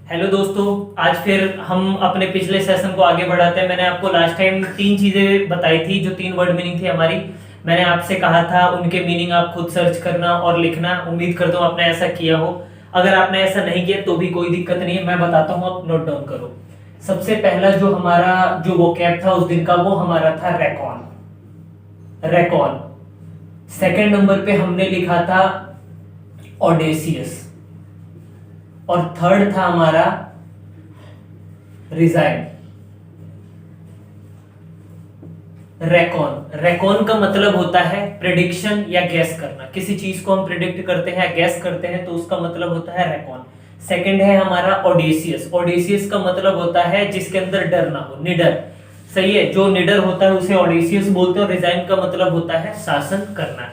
Hello दोस्तों। आज फिर हम अपने पिछले सेशन को आगे बढ़ाते हैं। मैंने आपको लास्ट टाइम तीन चीजें बताई थी, जो तीन वर्ड मीनिंग थी हमारी। मैंने आपसे कहा था उनके मीनिंग आप खुद सर्च करना और लिखना। उम्मीद करता हूँ आपने ऐसा किया हो। अगर आपने ऐसा नहीं किया तो भी कोई दिक्कत नहीं है, मैं बताता हूँ, आप नोट डाउन करो। सबसे पहला जो हमारा जो वोकैब था उस दिन का, वो हमारा था रेकॉन। रेकॉन। सेकेंड नंबर पे हमने लिखा था ऑडेसियस। और थर्ड था हमारा रिजाइन। रेकॉन। रेकॉन का मतलब होता है प्रेडिक्शन या गैस करना। किसी चीज को हम प्रिडिक्ट करते हैं, गैस करते हैं, तो उसका मतलब होता है रेकॉन। सेकंड है हमारा ऑडेसियस। ऑडेसियस का मतलब होता है जिसके अंदर डर ना हो, निडर। सही है, जो निडर होता है उसे ऑडेसियस बोलते हैं। और रिजाइन का मतलब होता है शासन करना।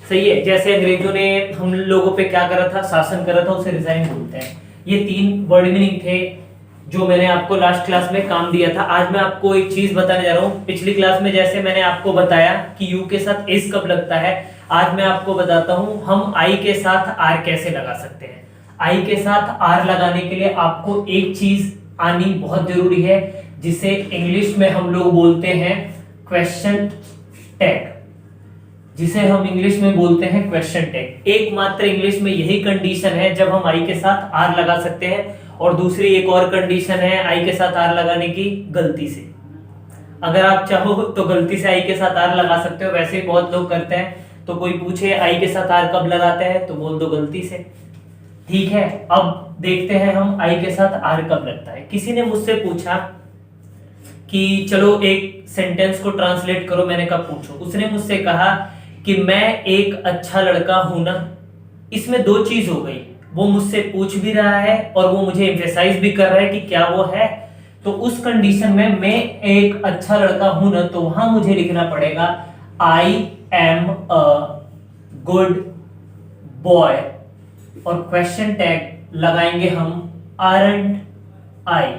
सही है, जैसे अंग्रेजों ने हम लोगों पे क्या करा था, शासन करा था, उसे रिजाइन बोलते हैं। ये तीन वर्ड मीनिंग थे जो मैंने आपको लास्ट क्लास में काम दिया था। आज मैं आपको एक चीज बताने जा रहा हूँ। पिछली क्लास में जैसे मैंने आपको बताया कि यू के साथ इस कब लगता है, आज मैं आपको बताता हूँ हम आई के साथ आर कैसे लगा सकते हैं। आई के साथ आर लगाने के लिए आपको एक चीज आनी बहुत जरूरी है, जिसे इंग्लिश में हम लोग बोलते हैं क्वेश्चन टैग। जिसे हम इंग्लिश में बोलते हैं क्वेश्चन टैग। एकमात्र इंग्लिश में यही कंडीशन है जब हम आई के साथ आर लगा सकते हैं। और दूसरी एक और कंडीशन है आई के साथ आर लगाने की, गलती से। अगर आप चाहो तो गलती से आई के साथ आर लगा सकते हो, वैसे ही बहुत लोग करते हैं। तो कोई पूछे आई के साथ आर कब लगाते हैं तो बोल दो गलती से। ठीक है, अब देखते हैं हम आई के साथ आर कब लगता है। किसी ने मुझसे पूछा कि चलो एक सेंटेंस को ट्रांसलेट करो। मैंने कहा पूछो। उसने मुझसे कहा कि मैं एक अच्छा लड़का हूं ना। इसमें दो चीज हो गई, वो मुझसे पूछ भी रहा है और वो मुझे एम्फेसाइज भी कर रहा है कि क्या वो है। तो उस कंडीशन में मैं एक अच्छा लड़का हूं ना, तो वहां मुझे लिखना पड़ेगा I am a good boy. और क्वेश्चन टैग लगाएंगे हम आरंट आई।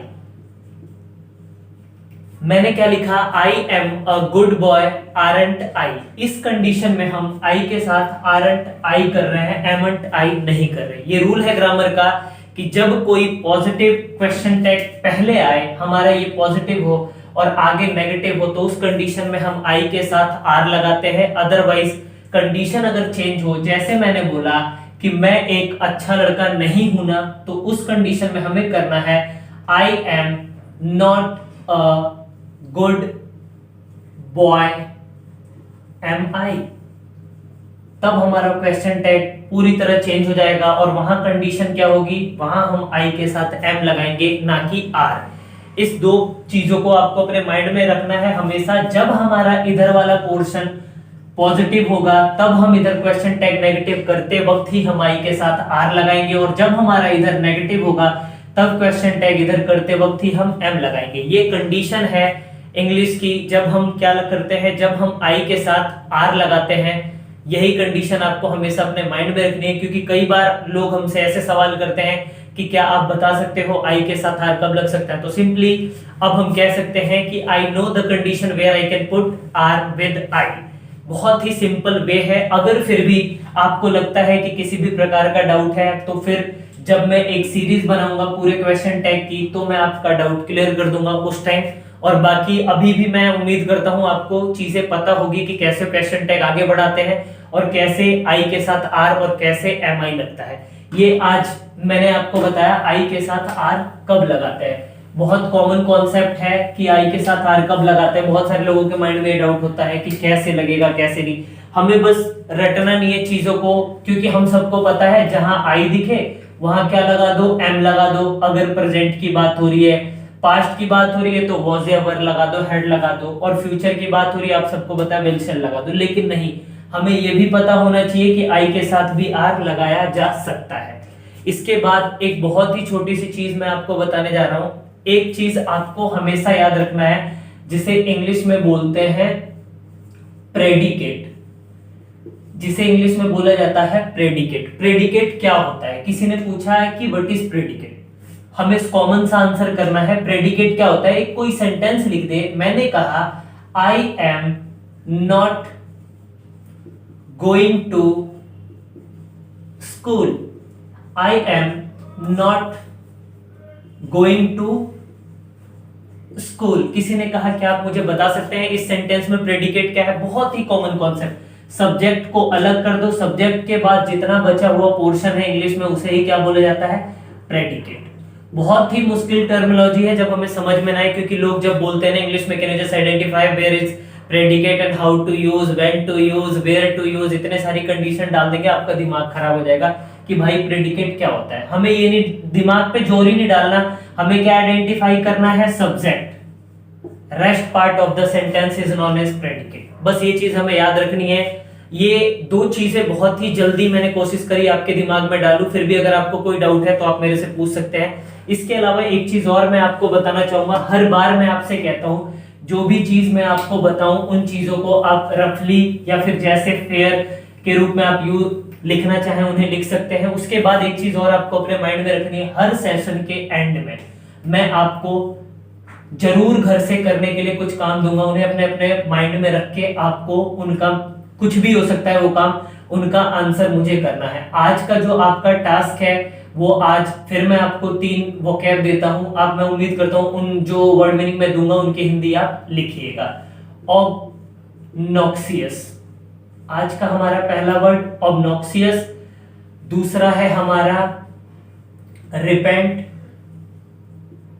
मैंने क्या लिखा, I am a good boy aren't I. इस कंडीशन में हम आई के साथ आरंट आई कर रहे हैं, एमंट आई नहीं कर रहे। ये रूल है ग्रामर का कि जब कोई पॉजिटिव क्वेश्चन टैग पहले आए, हमारा ये पॉजिटिव हो और आगे नेगेटिव हो, तो उस कंडीशन में हम आई के साथ आर लगाते हैं। अदरवाइज कंडीशन अगर चेंज हो, जैसे मैंने बोला कि मैं एक अच्छा लड़का नहीं हूं ना, तो उस कंडीशन में हमें करना है I am not a good boy am I. तब हमारा क्वेश्चन टैग पूरी तरह चेंज हो जाएगा और वहां कंडीशन क्या होगी, वहां हम आई के साथ एम लगाएंगे, ना कि आर। इस दो चीजों को आपको अपने माइंड में रखना है हमेशा। जब हमारा इधर वाला पोर्शन पॉजिटिव होगा, तब हम इधर क्वेश्चन टैग नेगेटिव करते वक्त ही हम आई के साथ आर लगाएंगे। और जब हमारा इधर नेगेटिव होगा, तब क्वेश्चन टैग इधर करते वक्त ही हम एम लगाएंगे। ये कंडीशन है इंग्लिश की। जब हम क्या करते हैं, जब हम आई के साथ आर लगाते हैं, यही कंडीशन आपको हमेशा अपने माइंड में रखनी है। क्योंकि कई बार लोग हमसे ऐसे सवाल करते हैं कि क्या आप बता सकते हो आई के साथ आर कब लग सकता है। तो सिंपली अब हम कह सकते हैं कि I know the condition where I can put R with I. बहुत ही सिंपल वे है। अगर फिर भी आपको लगता है कि किसी भी प्रकार का डाउट है, तो फिर जब मैं एक सीरीज बनाऊंगा पूरे क्वेश्चन टैग की, तो मैं आपका डाउट क्लियर कर दूंगा उस टाइम। और बाकी अभी भी मैं उम्मीद करता हूं आपको चीजें पता होगी कि कैसे क्वेश्चन टैग आगे बढ़ाते हैं और कैसे आई के साथ आर और कैसे एम आई लगता है। ये आज मैंने आपको बताया आई के साथ आर कब लगाते हैं। बहुत कॉमन कॉन्सेप्ट है कि आई के साथ आर कब लगाते हैं। बहुत सारे लोगों के माइंड में डाउट होता है कि कैसे लगेगा कैसे नहीं। हमें बस रटना नहीं है चीजों को, क्योंकि हम सबको पता है जहां आई दिखे वहां क्या लगा दो, एम लगा दो। अगर प्रेजेंट की बात हो रही है, पास्ट की बात हो रही है तो वॉज या वर लगा दो, हेड लगा दो। और फ्यूचर की बात हो रही है, आप सबको पता है, विल शैल लगा दो। लेकिन नहीं, हमें यह भी पता होना चाहिए कि आई के साथ भी आर लगाया जा सकता है। इसके बाद एक बहुत ही छोटी सी चीज मैं आपको बताने जा रहा हूं। एक चीज आपको हमेशा याद रखना है, जिसे इंग्लिश में बोलते हैं प्रेडिकेट। जिसे इंग्लिश में बोला जाता है प्रेडिकेट। प्रेडिकेट क्या होता है, किसी ने पूछा है कि व्हाट इज प्रेडिकेट। हमें कॉमन सा आंसर करना है। प्रेडिकेट क्या होता है, कोई सेंटेंस लिख दे। मैंने कहा I am not going to school. I am not going to school. किसी ने कहा क्या आप मुझे बता सकते हैं इस सेंटेंस में प्रेडिकेट क्या है? बहुत ही कॉमन कॉन्सेप्ट, सब्जेक्ट को अलग कर दो, सब्जेक्ट के बाद जितना बचा हुआ पोर्शन है इंग्लिश में उसे ही क्या बोला जाता है? प्रेडिकेट। बहुत ही मुश्किल टर्मिनोलॉजी है जब हमें समझ में ना आए, क्योंकि लोग जब बोलते हैं ना इंग्लिश में, can you just identify where is predicate and how to use, when to use, where to use, इतने सारी कंडीशन डाल देंगे आपका दिमाग खराब हो जाएगा कि भाई प्रेडिकेट क्या होता है। हमें ये नहीं, दिमाग पे जोर ही नहीं डालना, हमें क्या आइडेंटिफाई करना है? Subject. Rest part of the sentence is known as predicate. बस ये चीज हमें याद रखनी है। ये दो चीजें बहुत ही जल्दी मैंने कोशिश करी आपके दिमाग में डालूं, फिर भी अगर आपको कोई डाउट है तो आप मेरे से पूछ सकते हैं। इसके अलावा एक चीज और मैं आपको बताना चाहूंगा, हर बार मैं आपसे कहता हूं जो भी चीज मैं आपको बताऊं उन चीजों को आप रफली या फिर जैसे फेयर के रूप में आप यू लिखना चाहें उन्हें लिख सकते हैं। उसके बाद एक चीज और आपको अपने माइंड में रखनी है, हर सेशन के एंड में मैं आपको जरूर घर से करने के लिए कुछ काम दूंगा, उन्हें अपने अपने माइंड में रख के आपको उनका, कुछ भी हो सकता है वो काम, उनका आंसर मुझे करना है। आज का जो आपका टास्क है वो आज फिर मैं आपको 3 वोकैब देता हूं, आप, मैं उम्मीद करता हूं उन जो वर्ड मीनिंग में दूंगा उनकी हिंदी आप लिखिएगा। ऑब्नॉक्सियस, आज का हमारा पहला वर्ड ऑब्नॉक्सियस, दूसरा है हमारा रिपेंट,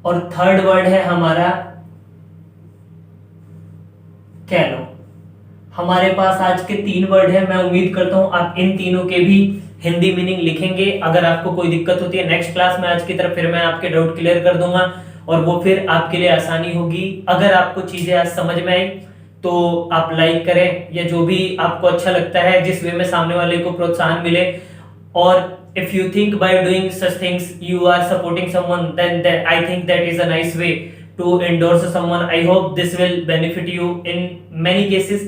और थर्ड वर्ड है हमारा कैलो। हमारे पास आज के 3 वर्ड है, मैं उम्मीद करता हूं आप इन तीनों के भी हिंदी मीनिंग लिखेंगे। अगर आपको कोई दिक्कत होती है नेक्स्ट क्लास में आज की तरफ फिर मैं आपके डाउट क्लियर कर दूंगा और वो फिर आपके लिए आसानी होगी। अगर आपको चीजें आज समझ में आई तो आप लाइक करें, या जो भी आपको अच्छा लगता है जिस वे में सामने वाले को प्रोत्साहन मिले। और if you think by doing such things you are supporting someone, then that I think that is a nice way to endorse someone. I hope this will benefit you in many cases.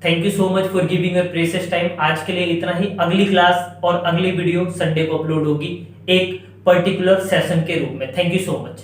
Thank you so much for giving your precious time. आज के लिए इतना ही। अगली class और अगली video Sunday को upload होगी एक पर्टिकुलर सेशन के रूप में। Thank you so much.